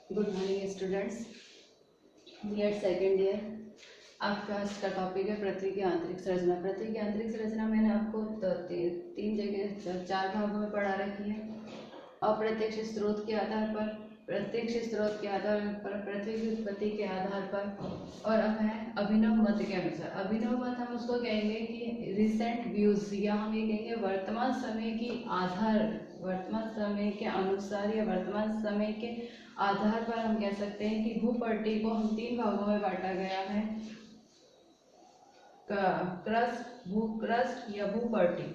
Good morning students, B Ed second year. आपका आज का टॉपिक है पृथ्वी की आंतरिक संरचना। पृथ्वी की आंतरिक संरचना मैंने आपको तीन जगह चार भागों में पढ़ा रखी है। अप्रत्यक्ष स्रोत के आधार पर, प्रत्यक्ष स्रोत के आधार पर, पृथ्वी की उत्पत्ति के आधार पर, और अब है अभिनव मत के अनुसार। अभिनव मत हम उसको कहेंगे कि रिसेंट व्यूज, या हम ये कहेंगे वर्तमान समय की आधार, वर्तमान समय के अनुसार या वर्तमान समय के आधार पर हम कह सकते हैं कि भूपट्टी को हम तीन भागों में बांटा गया है। क्रस्ट, भूक्रस्ट या भूपट्टी,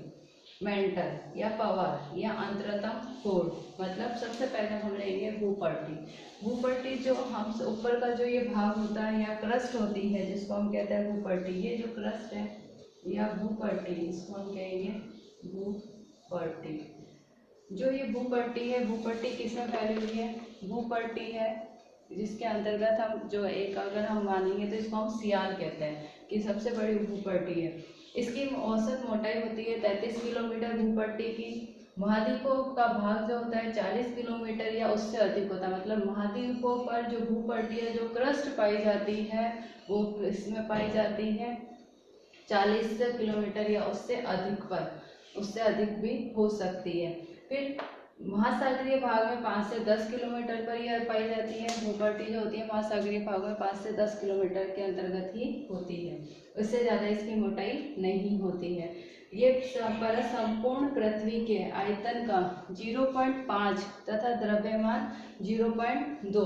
मेंटल या पवार या अंतरतम कोड। मतलब सबसे पहले हम लेंगे भूपट्टी। भूपट्टी जो हम ऊपर का जो ये भाग होता है या क्रस्ट होती है, जिसको हम कहते हैं भूपट्टी, ये जो क्रस्ट है या भूपट्टी, इसको हम कहेंगे भूपट्टी। जो ये भूपट्टी है, भूपट्टी किसमें फैली हुई है? भूपट्टी है जिसके अंतर्गत हम जो एक अगर हम मानेंगे तो इसको हम सियाल कहते हैं कि सबसे बड़ी भूपट्टी है। इसकी औसत मोटाई होती है 33 किलोमीटर भूपट्टी की। महाद्वीपों का भाग जो होता है 40 किलोमीटर या उससे अधिक होता है। मतलब महाद्वीपों पर जो भूपट्टी है, जो क्रस्ट पाई जाती है, वो इसमें पाई जाती है 40 किलोमीटर या उससे अधिक पर, उससे अधिक भी हो सकती है। फिर महासागरीय भाग में 5 से 10 किलोमीटर पर यह पाई जाती है। भूपट्टी जो होती है महासागरीय भाग में 5 से 10 किलोमीटर के अंतर्गत ही होती है, उससे ज़्यादा इसकी मोटाई नहीं होती है। ये परत संपूर्ण पृथ्वी के आयतन का 0.5 तथा द्रव्यमान 0.2।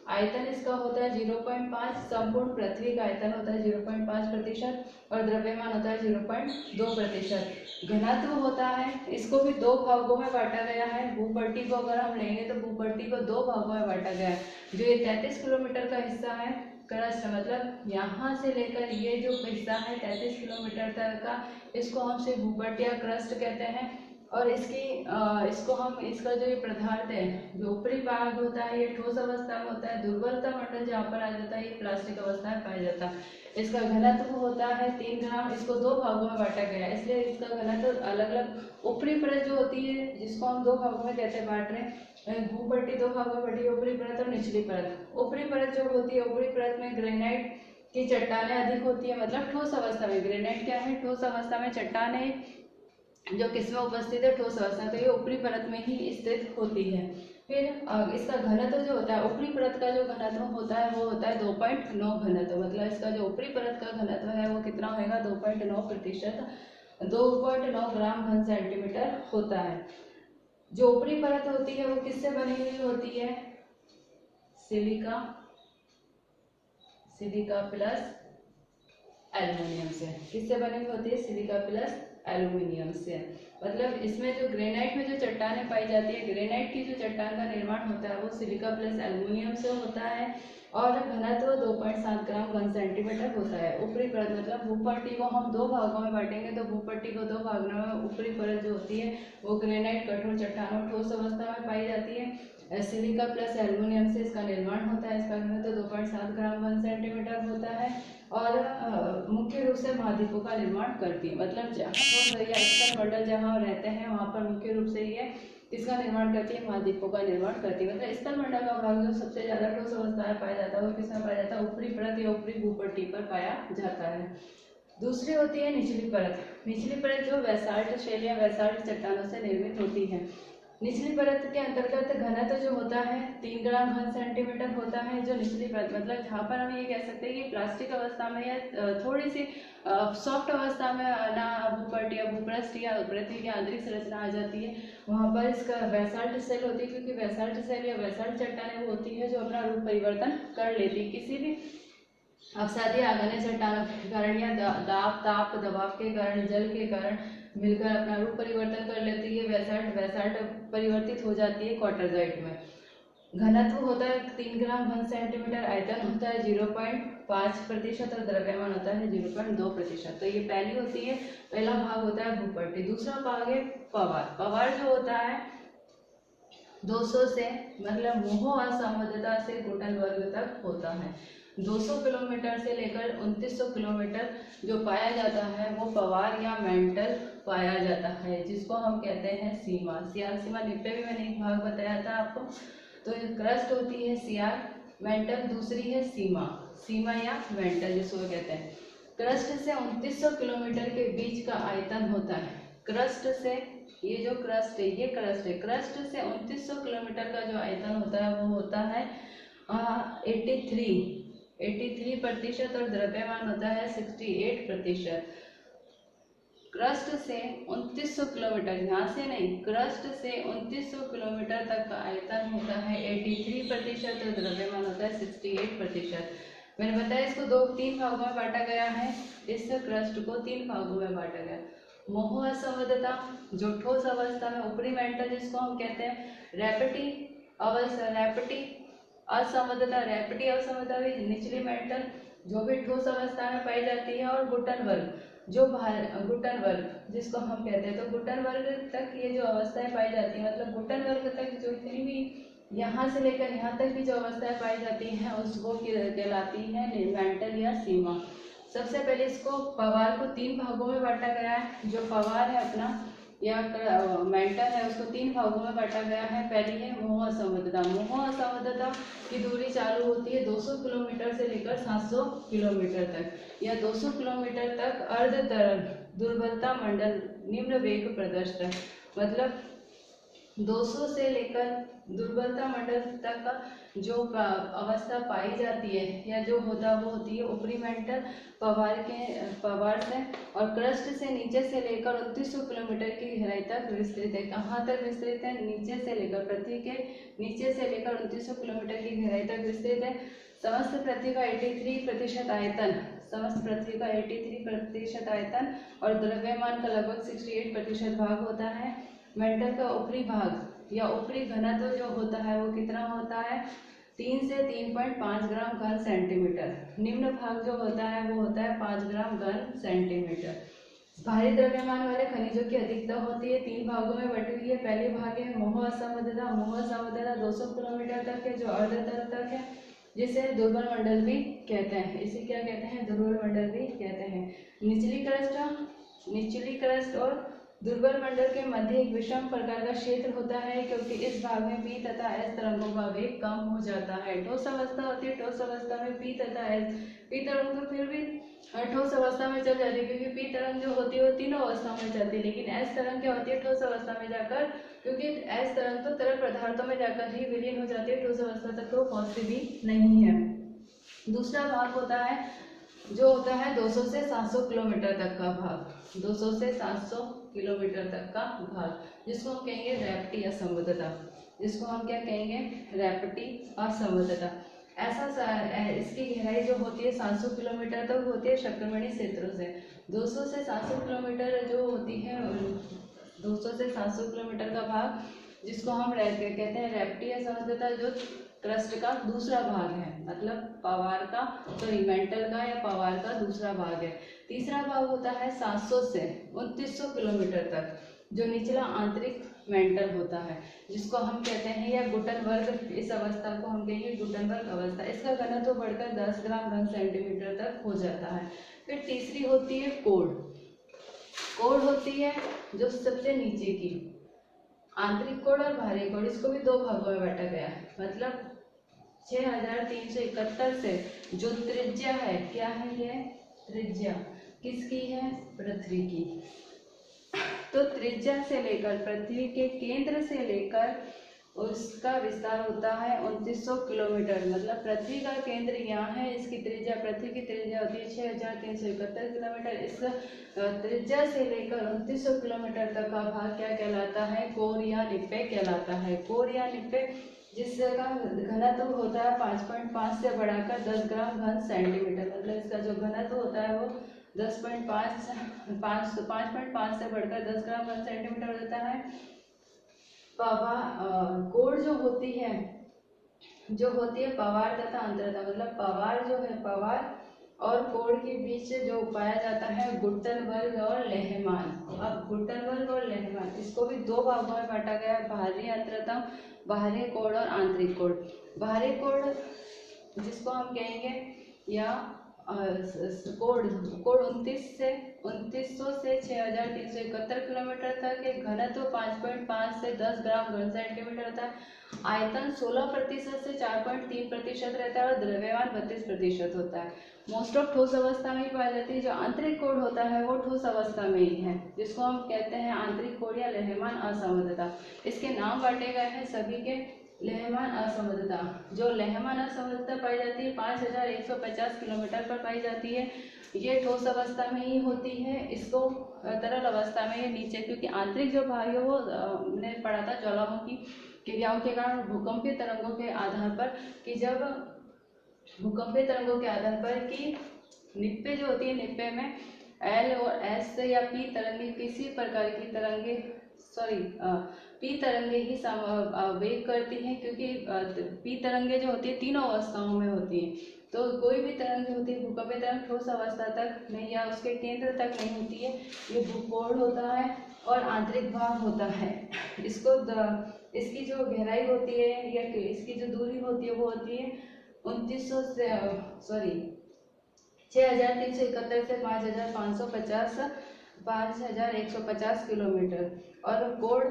आयतन इसका होता है 0.5, संपूर्ण पृथ्वी का आयतन होता है 0.5% और द्रव्यमान होता है 0.2%। घनत्व होता है, इसको भी दो भागों में बांटा गया है। भूपट्टी को अगर हम लेंगे तो भूपट्टी को दो भागों में बांटा गया है। जो ये 33 किलोमीटर का हिस्सा है क्रस्ट, मतलब यहाँ से लेकर ये जो हिस्सा है 33 किलोमीटर तक का, इसको हम सिर्फ भूपट्टी या क्रस्ट कहते हैं। और इसको हम इसका जो ये पदार्थ है, जो ऊपरी भाग होता है, ये ठोस अवस्था में होता है। दुर्बलता मंडल जहाँ पर आ जाता है, ये प्लास्टिक अवस्था में पाया जाता है। इसका घनत्व होता है 3 ग्राम। इसको दो भागों में बांटा गया है, इसलिए इसका घनत्व अलग अलग। ऊपरी परत जो होती है, जिसको हम दो भागों में कैसे बांट रहे हैं, भूपट्टी दो भागों में बटी, ऊपरी परत और निचली परत। ऊपरी परत जो होती है, ऊपरी परत में ग्रेनाइट की चट्टानें अधिक होती है। मतलब ठोस अवस्था में ग्रेनाइट क्या है? ठोस अवस्था में चट्टानें जो किसमें उपस्थित है? ठोस अवस्था। तो ये ऊपरी परत में ही स्थित होती है। फिर इसका घनत्व जो होता है, ऊपरी परत का जो घनत्व होता है वो होता है 2.9 घनत्व। मतलब इसका जो ऊपरी परत का घनत्व है वो कितना होगा? 2.9%, 2.9 ग्राम घन सेंटीमीटर होता है। जो ऊपरी परत होती है वो किससे बनी हुई होती है? सिलिका, सिलिका प्लस एल्युमिनियम से। किससे बनी हुई होती है? सिलिका प्लस एल्युमिनियम से। मतलब इसमें जो ग्रेनाइट में जो चट्टानें पाई जाती है, ग्रेनाइट की जो चट्टान का निर्माण होता है वो सिलिका प्लस एल्युमिनियम से होता है और घनत्व 2.7 ग्राम घन सेंटीमीटर होता है। ऊपरी परत, मतलब भूपट्टी को हम दो भागों में बांटेंगे तो भूपट्टी को दो भागों में ऊपरी परत जो होती है वो ग्रेनाइट कठोर चट्टानों ठोस अवस्था में पाई जाती है। सिलिका प्लस एल्युमिनियम से इसका निर्माण होता है। इसका घनत्व 2.7 ग्राम घन सेंटीमीटर होता है और मुख्य रूप से महाद्वीपों का निर्माण करती है। मतलब स्थल मंडल जहाँ रहते हैं वहाँ पर मुख्य रूप से ये किसका निर्माण करती है? महाद्वीपों का निर्माण करती है। मतलब स्थल मंडल का भाग जो सबसे ज्यादा ठोस अवस्था में पाया जाता है वो किसमें पाया जाता है? ऊपरी परत या ऊपरी भूपट्टी पर पाया जाता है। दूसरी होती है निचली परत। निचली परत जो बेसाल्ट शैल या बेसाल्ट चट्टानों से निर्मित होती है। निचली परत के अंतर्गत घनत्व जो होता है 3 ग्राम घन सेंटीमीटर होता है। जो निचली परत, मतलब जहाँ पर हम ये कह सकते हैं कि प्लास्टिक अवस्था में या थोड़ी सी सॉफ्ट अवस्था में ना भूपट्टी या भूपृष्ठ या पृथ्वी की आंतरिक संरचना आ जाती है, वहाँ पर इसका बेसाल्ट सेल होती है। क्योंकि बेसाल्ट सेल या बेसाल्ट चट्टानें वो होती है जो अपना रूप परिवर्तन कर लेती है किसी भी अवसादी आगन्य चट्टानों के कारण या दाब ताप दबाव के कारण, जल के कारण मिलकर अपना रूप परिवर्तन कर लेती है। बेसाल्ट परिवर्तित हो जाती है क्वार्टरजाइट में। घनत्व होता है 3 ग्राम घन सेंटीमीटर, आयतन होता है 0.5% और द्रव्यमान होता है 0.2%। तो ये पहली होती है, पहला भाग होता है भूपट्टी। दूसरा भाग है पवार। पवार जो होता है 200 से, मतलब मोह असंबद्धता से गुटनबर्ग तक होता है। 200 किलोमीटर से लेकर 2900 किलोमीटर जो पाया जाता है वो पवार या मेंटल पाया जाता है, जिसको हम कहते हैं सीमा। सियाल सीमा लिप पे भी मैंने एक भाग बताया था आपको। तो क्रस्ट होती है सीआर, मेंटल दूसरी है सीमा, सीमा या मेंटल जिसको कहते हैं। क्रस्ट से 2900 किलोमीटर के बीच का आयतन होता है। क्रस्ट से, ये जो क्रस्ट है ये क्रस्ट है, क्रस्ट से 2900 किलोमीटर का जो आयतन होता है वो होता है 83% और द्रव्यमान होता है 68%। क्रस्ट से 2900 किलोमीटर, यहाँ से नहीं, क्रस्ट से 2900 किलोमीटर तक का आयतन होता है 83% और द्रव्यमान होता है 68%। मैंने बताया इसको तीन भागों में बांटा गया है। इस क्रस्ट को 3 भागों में बांटा गया। मोह असंबद्धता, जो ठोस अवस्था में ऊपरी मेंटल जिसको हम कहते हैं, रैपिडी असंबद्धता भी निचली मेंटल जो भी ठोस अवस्था में पाई जाती है, और गुटन वर्ग जिसको हम कहते हैं। तो गुटन वर्ग तक ये जो अवस्थाएं पाई जाती है, मतलब गुटन वर्ग तक जो इतनी भी यहाँ से लेकर यहाँ तक की जो अवस्थाएं पाई जाती हैं उसको कहलाती है मेंटल या सीमा। सबसे पहले इसको पवार को 3 भागों में बांटा गया है। जो पवार है अपना या मेंटल है उसको 3 भागों में बांटा गया है। पहली है मोह असंबद्धता। मोह असंबद्धता की दूरी चालू होती है 200 किलोमीटर से लेकर 700 किलोमीटर तक, या 200 किलोमीटर तक अर्ध तरल दुर्बलता मंडल निम्न वेग प्रदर्शित, मतलब 200 से लेकर दुर्बलता मंडल तक का जो अवस्था पाई जाती है या जो होता वो होती है ऊपरी मेंटल पवार से, और क्रस्ट से नीचे से लेकर 2900 किलोमीटर की गहराई तक विस्तृत है। कहाँ तक विस्तृत है? नीचे से लेकर, पृथ्वी के नीचे से लेकर 2900 किलोमीटर की गहराई तक विस्तृत है। समस्त पृथ्वी का 83% आयतन, समस्त पृथ्वी का 83% आयतन और द्रव्यमान का लगभग 68% भाग होता है। मेंटल का ऊपरी भाग या ऊपरी घनत्व जो होता है वो कितना होता है? 3 से 3.5 ग्राम घन सेंटीमीटर। निम्न भाग जो होता है वो होता है 5 ग्राम घन सेंटीमीटर। भारी द्रव्यमान वाले खनिजों की अधिकता होती है 3 भागों में बटी हुई है। पहली भाग है मोह असंबद्धता। मोह असंबद्धता 200 किलोमीटर तक है, जो अर्धतर तक है, जिसे दुर्बल मंडल भी कहते हैं। इसे क्या कहते हैं? दुर्बल मंडल भी कहते हैं। निचली क्रस्ट और दुर्बल मंडल के मध्य एक विषम प्रकार का क्षेत्र होता है, क्योंकि इस भाग में पी तथा एस तरंगों का वेग कम हो जाता है। ठोस अवस्था होती है, ठोस अवस्था में पी तथा एस, पी तरंग तो फिर भी ठोस अवस्था में चल जाती है, क्योंकि पी तरंग जो होती है वो तीनों अवस्थाओं में चलती है। लेकिन एस तरंग क्या होती है? ठोस अवस्था में जाकर, क्योंकि एस तरंग तो तरल पदार्थों में जाकर ही विलीन हो जाती है, ठोस अवस्था तक तो पहुंचती भी नहीं है। दूसरा भाग होता है जो होता है 200 से 700 किलोमीटर तक का भाग। 200 से 700 किलोमीटर तक का भाग, जिसको हम कहेंगे रैप्टी असंबद्धता। जिसको हम क्या कहेंगे? रैप्टी असंबद्धता। इसकी गहराई जो होती है 700 किलोमीटर तक होती है शक्रमणि क्षेत्रों से। 200 से 700 किलोमीटर जो होती है, 200 से 700 किलोमीटर का भाग जिसको हम कहते हैं रैप्टी असंबद्धता, जो क्रस्ट का दूसरा भाग है, मतलब पवार का, सॉरी मेंटल का या पवार का दूसरा भाग है। तीसरा भाग होता है 700 से 2900 किलोमीटर तक, जो निचला आंतरिक मेंटल होता है, जिसको हम कहते हैं या गुटन वर्ग। इस अवस्था को हम कहेंगे गुटन वर्ग अवस्था। इसका घनत्व बढ़कर 10 ग्राम घन सेंटीमीटर तक हो जाता है। फिर तीसरी होती है कोड। कोड होती है जो सबसे नीचे की, आंतरिक कोड और बाहरी कोड। इसको भी 2 भागों में बांटा गया है, मतलब 6371 से जो त्रिज्या है, क्या है ये त्रिज्या? किसकी है? पृथ्वी की। तो त्रिज्या से लेकर पृथ्वी के केंद्र से लेकर उसका विस्तार होता है 2900 किलोमीटर, मतलब पृथ्वी का केंद्र यहाँ है। इसकी त्रिज्या, पृथ्वी की त्रिज्या होती है 6371 किलोमीटर। इस त्रिज्या से लेकर 2900 किलोमीटर तक का भाग क्या कहलाता है? कोर या निप्पे कहलाता है। कोर या निप्पे, जिसका घनत्व होता है 5.5 से बढ़ाकर 10 ग्राम घन सेंटीमीटर, मतलब इसका जो घनत्व होता है वो 5.5 से बढ़कर 10 ग्राम घन सेंटीमीटर होता है। कोड जो होती है पवार तथा अंतरता, मतलब पवार जो है, पवार और कोड के बीच जो पाया जाता है गुटन वर्ग और लहमान। अब गुटन वर्ग और लहमान, इसको भी 2 भागों में बांटा गया है, बाहरी अंतरतम, बाहरी कोड और आंतरिक कोड। बाहरी कोड जिसको हम कहेंगे या कोड कोड 2900 से 6371 किलोमीटर तक है। घनत्व 5.5 से 10 ग्राम घन सेंटीमीटर रहता है। आयतन 16% से 4.3% रहता है और द्रव्यमान 32% होता है। मोस्ट ऑफ ठोस अवस्था में ही पाई जाती है। जो आंतरिक कोड होता है वो ठोस अवस्था में ही है, जिसको हम कहते हैं आंतरिक कोड या लहमान असंबद्धता। इसके नाम बांटे गए हैं सभी के। लहमान असंबद्धता, जो लहमान असंबद्धता पाई जाती है 5150 किलोमीटर पर पाई जाती है। ये ठोस अवस्था में ही होती है। इसको तरल अवस्था में ये नीचे, क्योंकि आंतरिक जो भाग है वो हमने पढ़ा था ज्वालामुखी क्रियाओं के कारण भूकंपीय तरंगों के आधार पर, कि जब भूकंपीय तरंगों के आधार पर कि निप्पे जो होती है, निप्पे में एल और एस या पी तरंगे, किसी प्रकार की तरंगे पी तरंगे ही वेग करती हैं, क्योंकि पी तरंगे जो होती है तीनों अवस्थाओं में होती हैं। तो कोई भी तरंग होती है भूकंपीय तरंग ठोस अवस्था तक नहीं या उसके केंद्र तक नहीं होती है। ये भूकोण होता है और आंतरिक भाग होता है। इसकी जो गहराई होती है या इसकी जो दूरी होती है वो होती है 6371 से 5150 किलोमीटर। और कोड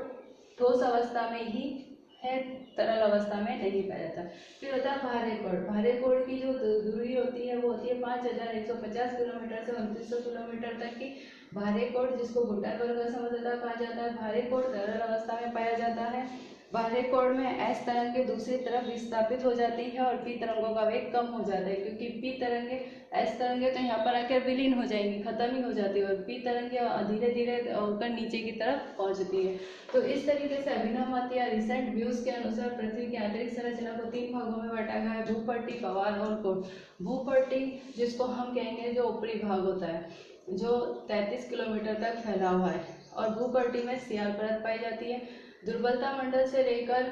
ठोस अवस्था में ही है, तरल अवस्था में नहीं पाया जाता। फिर होता है भारे कोड। भारे कोड की जो दूरी होती है वो होती है 5150 किलोमीटर से 2900 किलोमीटर तक की भारे कोड, जिसको गुटनबर्ग असंबद्धता कहा जाता है। भारे कोड तरल अवस्था में पाया जाता है। भारे कोड में एस तरंगे दूसरी तरफ विस्थापित हो जाती है और पी तरंगों का वेग कम हो जाता है, क्योंकि पी तरंगे एस तरंगे तो यहाँ पर आकर विलीन हो जाएंगी, खत्म ही हो जाती है, और पी तरंगे धीरे धीरे उड़कर नीचे की तरफ पहुँचती है। तो इस तरीके से अभिनव मत या रिसेंट व्यूज के अनुसार पृथ्वी की आंतरिक संरचना को 3 भागों में बांटा गया है: भूपट्टी, पवार और कोड। भूपट्टी जिसको हम कहेंगे जो ऊपरी भाग होता है, जो 33 किलोमीटर तक फैला हुआ है, और भूपट्टी में सियाल परत पाई जाती है। दुर्बलता मंडल से लेकर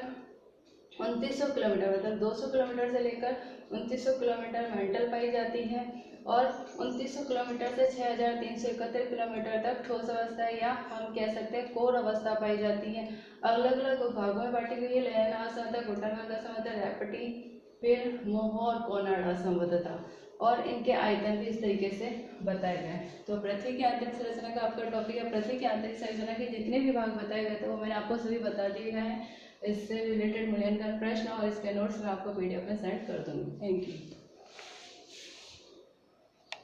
2900 किलोमीटर, मतलब 200 किलोमीटर से लेकर 2900 किलोमीटर मेंटल पाई जाती है, और 2900 किलोमीटर से 6371 किलोमीटर तक ठोस अवस्था या हम कह सकते हैं कोर अवस्था पाई जाती है। अलग अलग भागों में बांटी गई है: लहना असंबद्धता, गुटनबर्ग असंबद्धता, रैपटी, फिर मोह और कोनाड असंबद्धता, और इनके आयतन भी इस तरीके से बताए गए हैं। तो पृथ्वी की आंतरिक संरचना का आपका टॉपिक है। पृथ्वी की आंतरिक संरचना के जितने भी भाग बताए गए थे वो मैंने आपको सभी बता दिए गए हैं। इससे रिलेटेड मूल्यांकन प्रश्न और इसके नोट्स मैं आपको PDF में सेंड कर दूंगी। Thank you.